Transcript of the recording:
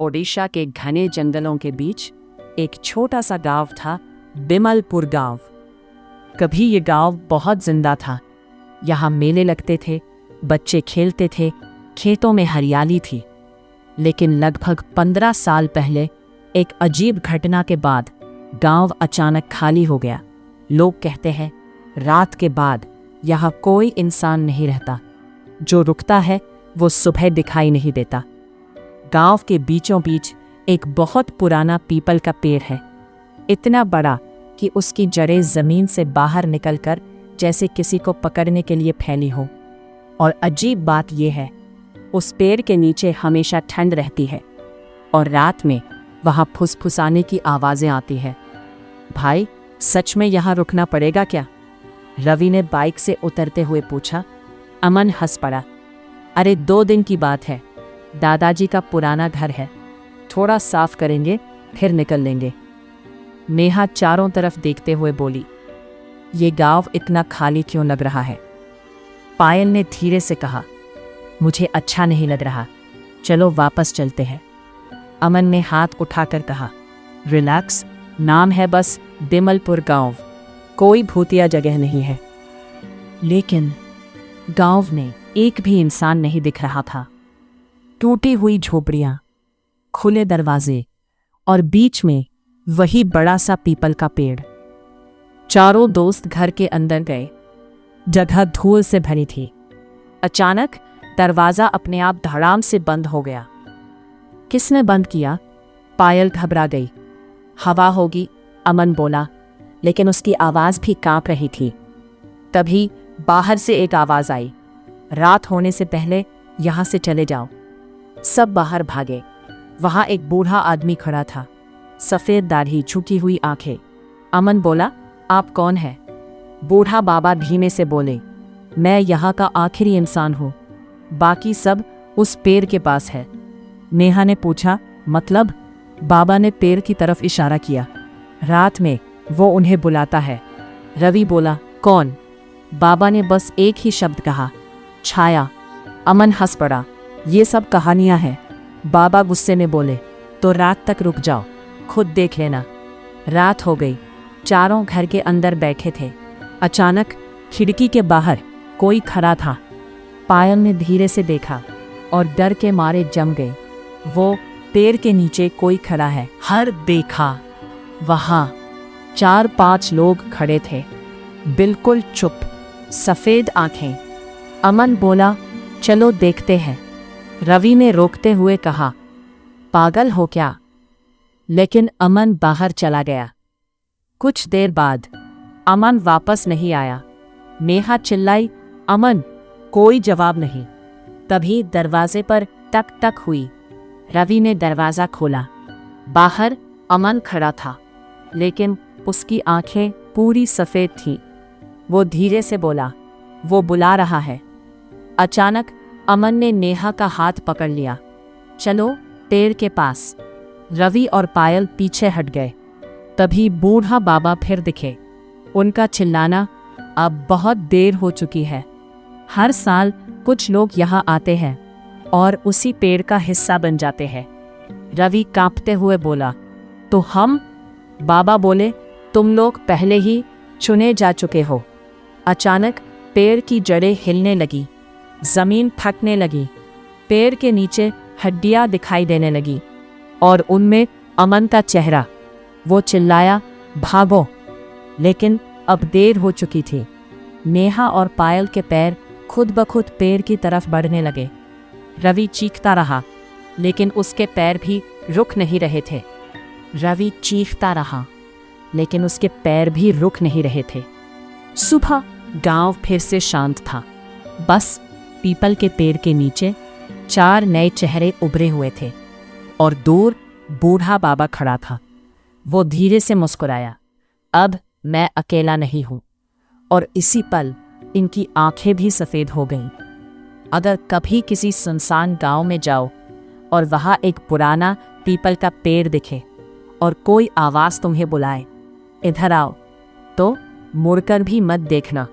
ओडिशा के घने जंगलों के बीच एक छोटा सा गांव था, बिमलपुर गांव। कभी ये गांव बहुत जिंदा था। यहाँ मेले लगते थे, बच्चे खेलते थे, खेतों में हरियाली थी। लेकिन लगभग 15 साल पहले एक अजीब घटना के बाद गांव अचानक खाली हो गया। लोग कहते हैं रात के बाद यहाँ कोई इंसान नहीं रहता। जो रुकता है वो सुबह दिखाई नहीं देता। गांव के बीचों बीच एक बहुत पुराना पीपल का पेड़ है, इतना बड़ा कि उसकी जड़ें जमीन से बाहर निकलकर जैसे किसी को पकड़ने के लिए फैली हो। और अजीब बात यह है, उस पेड़ के नीचे हमेशा ठंड रहती है और रात में वहां फुसफुसाने की आवाजें आती है। भाई, सच में यहाँ रुकना पड़ेगा क्या? रवि ने बाइक से उतरते हुए पूछा। अमन हंस पड़ा। अरे 2 दिन की बात है, दादाजी का पुराना घर है, थोड़ा साफ करेंगे फिर निकल लेंगे। नेहा चारों तरफ देखते हुए बोली, ये गांव इतना खाली क्यों लग रहा है? पायल ने धीरे से कहा, मुझे अच्छा नहीं लग रहा, चलो वापस चलते हैं। अमन ने हाथ उठाकर कहा, रिलैक्स, नाम है बस बिमलपुर गांव, कोई भूतिया जगह नहीं है। लेकिन गांव में एक भी इंसान नहीं दिख रहा था। टूटी हुई झोपड़ियां, खुले दरवाजे और बीच में वही बड़ा सा पीपल का पेड़। चारों दोस्त घर के अंदर गए। जगह धूल से भरी थी। अचानक दरवाजा अपने आप धड़ाम से बंद हो गया। किसने बंद किया? पायल घबरा गई। हवा होगी, अमन बोला, लेकिन उसकी आवाज भी कांप रही थी। तभी बाहर से एक आवाज आई, रात होने से पहले यहां से चले जाओ। सब बाहर भागे। वहां एक बूढ़ा आदमी खड़ा था, सफेद दाढ़ी, झुकी हुई आंखें। अमन बोला, आप कौन हैं? बूढ़ा बाबा धीमे से बोले, मैं यहाँ का आखिरी इंसान हूँ, बाकी सब उस पेड़ के पास है। नेहा ने पूछा, मतलब? बाबा ने पेड़ की तरफ इशारा किया। रात में वो उन्हें बुलाता है। रवि बोला, कौन? बाबा ने बस एक ही शब्द कहा, छाया। अमन हंस पड़ा। ये सब कहानियां हैं। बाबा गुस्से में बोले, तो रात तक रुक जाओ, खुद देख लेना। रात हो गई। चारों घर के अंदर बैठे थे। अचानक खिड़की के बाहर कोई खड़ा था। पायल ने धीरे से देखा और डर के मारे जम गई। वो पेड़ के नीचे कोई खड़ा है। हर देखा, वहां 4-5 लोग खड़े थे, बिल्कुल चुप, सफेद आंखें। अमन बोला, चलो देखते हैं। रवि ने रोकते हुए कहा, पागल हो क्या? लेकिन अमन बाहर चला गया। कुछ देर बाद अमन वापस नहीं आया। नेहा चिल्लाई, अमन! कोई जवाब नहीं। तभी दरवाजे पर टक टक हुई। रवि ने दरवाजा खोला। बाहर अमन खड़ा था, लेकिन उसकी आंखें पूरी सफेद थीं। वो धीरे से बोला, वो बुला रहा है। अचानक अमन ने नेहा का हाथ पकड़ लिया। चलो पेड़ के पास। रवि और पायल पीछे हट गए। तभी बूढ़ा बाबा फिर दिखे। उनका चिल्लाना, अब बहुत देर हो चुकी है। हर साल कुछ लोग यहाँ आते हैं और उसी पेड़ का हिस्सा बन जाते हैं। रवि कांपते हुए बोला, तो हम? बाबा बोले, तुम लोग पहले ही चुने जा चुके हो। अचानक पेड़ की जड़ें हिलने लगी, जमीन फटने लगी, पेड़ के नीचे हड्डियां दिखाई देने लगी और उनमें अमन का चेहरा। वो चिल्लाया, भागो! लेकिन अब देर हो चुकी थी। नेहा और पायल के पैर खुद ब खुद पेड़ की तरफ बढ़ने लगे। रवि चीखता रहा, लेकिन उसके पैर भी रुक नहीं रहे थे। रवि चीखता रहा, लेकिन उसके पैर भी रुक नहीं रहे थे। सुबह गांव फिर से शांत था। बस पीपल के पेड़ के नीचे 4 नए चेहरे उभरे हुए थे और दूर बूढ़ा बाबा खड़ा था। वो धीरे से मुस्कुराया, अब मैं अकेला नहीं हूं। और इसी पल इनकी आंखें भी सफेद हो गईं। अगर कभी किसी सुनसान गांव में जाओ और वहां एक पुराना पीपल का पेड़ दिखे और कोई आवाज तुम्हें बुलाए, इधर आओ, तो मुड़कर भी मत देखना।